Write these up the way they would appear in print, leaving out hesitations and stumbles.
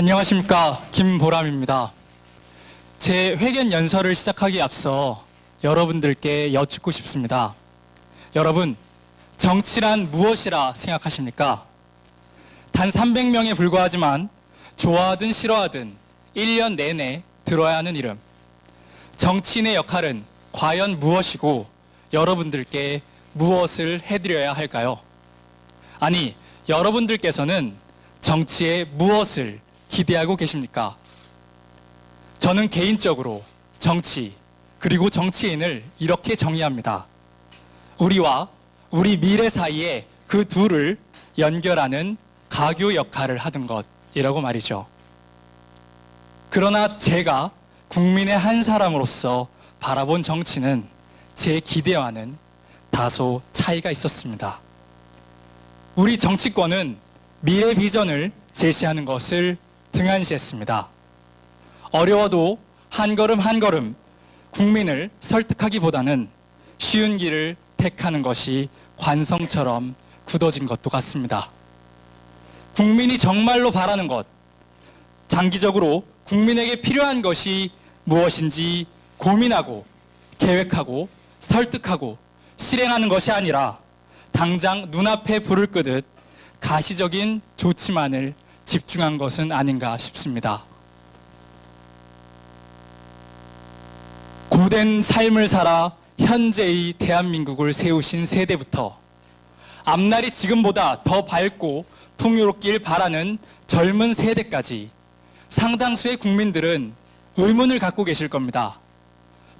안녕하십니까, 김보람입니다. 제 회견 연설을 시작하기에 앞서 여러분들께 여쭙고 싶습니다. 여러분, 정치란 무엇이라 생각하십니까? 단 300명에 불과하지만 좋아하든 싫어하든 1년 내내 들어야 하는 이름. 정치인의 역할은 과연 무엇이고 여러분들께 무엇을 해드려야 할까요? 아니, 여러분들께서는 정치에 무엇을 기대하고 계십니까? 저는 개인적으로 정치, 그리고 정치인을 이렇게 정의합니다. 우리와 우리 미래 사이에 그 둘을 연결하는 가교 역할을 하는 것이라고 말이죠. 그러나 제가 국민의 한 사람으로서 바라본 정치는 제 기대와는 다소 차이가 있었습니다. 우리 정치권은 미래 비전을 제시하는 것을 등한시했습니다. 어려워도 한 걸음 한 걸음 국민을 설득하기보다는 쉬운 길을 택하는 것이 관성처럼 굳어진 것도 같습니다. 국민이 정말로 바라는 것, 장기적으로 국민에게 필요한 것이 무엇인지 고민하고 계획하고 설득하고 실행하는 것이 아니라 당장 눈앞에 불을 끄듯 가시적인 조치만을 집중한 것은 아닌가 싶습니다. 고된 삶을 살아 현재의 대한민국을 세우신 세대부터 앞날이 지금보다 더 밝고 풍요롭길 바라는 젊은 세대까지 상당수의 국민들은 의문을 갖고 계실 겁니다.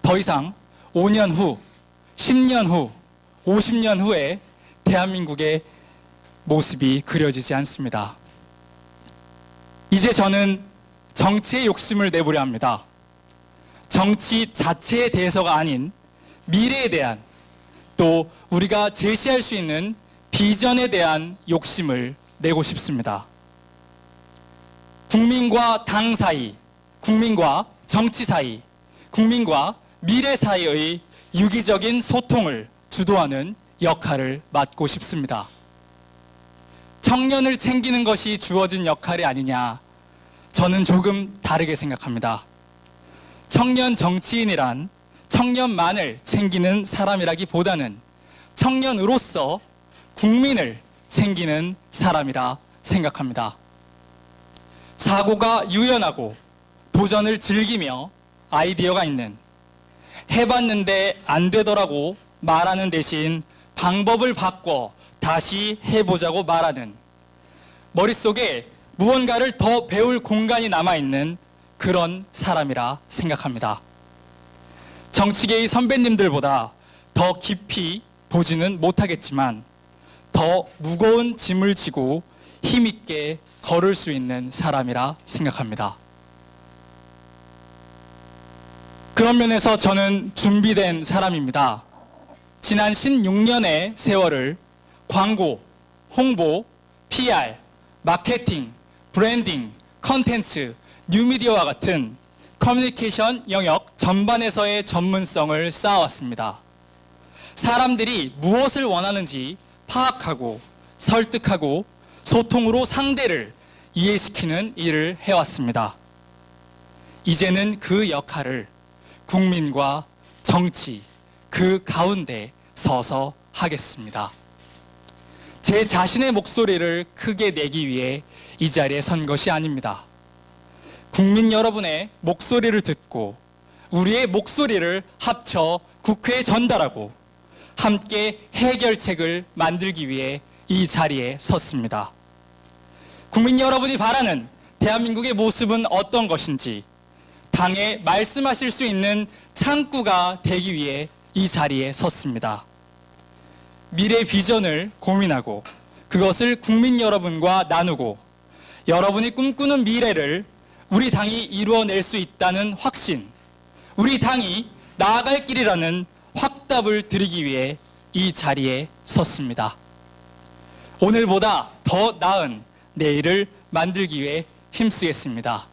더 이상 5년 후, 10년 후, 50년 후에 대한민국의 모습이 그려지지 않습니다. 이제 저는 정치에 욕심을 내보려 합니다. 정치 자체에 대해서가 아닌 미래에 대한, 또 우리가 제시할 수 있는 비전에 대한 욕심을 내고 싶습니다. 국민과 당 사이, 국민과 정치 사이, 국민과 미래 사이의 유기적인 소통을 주도하는 역할을 맡고 싶습니다. 청년을 챙기는 것이 주어진 역할이 아니냐, 저는 조금 다르게 생각합니다. 청년 정치인이란 청년만을 챙기는 사람이라기보다는 청년으로서 국민을 챙기는 사람이라 생각합니다. 사고가 유연하고 도전을 즐기며 아이디어가 있는, 해봤는데 안 되더라고 말하는 대신 방법을 바꿔 다시 해보자고 말하는, 머릿속에 무언가를 더 배울 공간이 남아있는 그런 사람이라 생각합니다. 정치계의 선배님들보다 더 깊이 보지는 못하겠지만 더 무거운 짐을 지고 힘있게 걸을 수 있는 사람이라 생각합니다. 그런 면에서 저는 준비된 사람입니다. 지난 16년의 세월을 광고, 홍보, PR, 마케팅, 브랜딩, 컨텐츠, 뉴미디어와 같은 커뮤니케이션 영역 전반에서의 전문성을 쌓아왔습니다. 사람들이 무엇을 원하는지 파악하고 설득하고 소통으로 상대를 이해시키는 일을 해왔습니다. 이제는 그 역할을 국민과 정치, 그 가운데 서서 하겠습니다. 제 자신의 목소리를 크게 내기 위해 이 자리에 선 것이 아닙니다. 국민 여러분의 목소리를 듣고 우리의 목소리를 합쳐 국회에 전달하고 함께 해결책을 만들기 위해 이 자리에 섰습니다. 국민 여러분이 바라는 대한민국의 모습은 어떤 것인지 당에 말씀하실 수 있는 창구가 되기 위해 이 자리에 섰습니다. 미래 비전을 고민하고 그것을 국민 여러분과 나누고 여러분이 꿈꾸는 미래를 우리 당이 이루어낼 수 있다는 확신, 우리 당이 나아갈 길이라는 확답을 드리기 위해 이 자리에 섰습니다. 오늘보다 더 나은 내일을 만들기 위해 힘쓰겠습니다.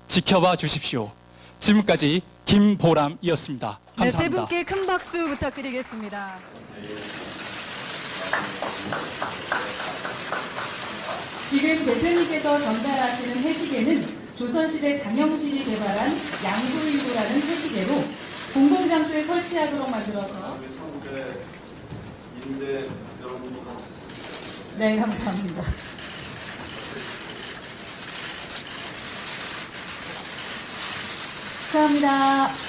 지켜봐 주십시오. 지금까지 김보람이었습니다. 감사합니다. 네, 세 분께 큰 박수 부탁드리겠습니다. 지금 대표님께서 전달하시는 회시계는 조선시대 장영실이 개발한 양구일구라는 회시계로 공공장소에 설치하도록 만들어서 성대, 인대 여러분도 같이 네, 감사합니다. 감사합니다.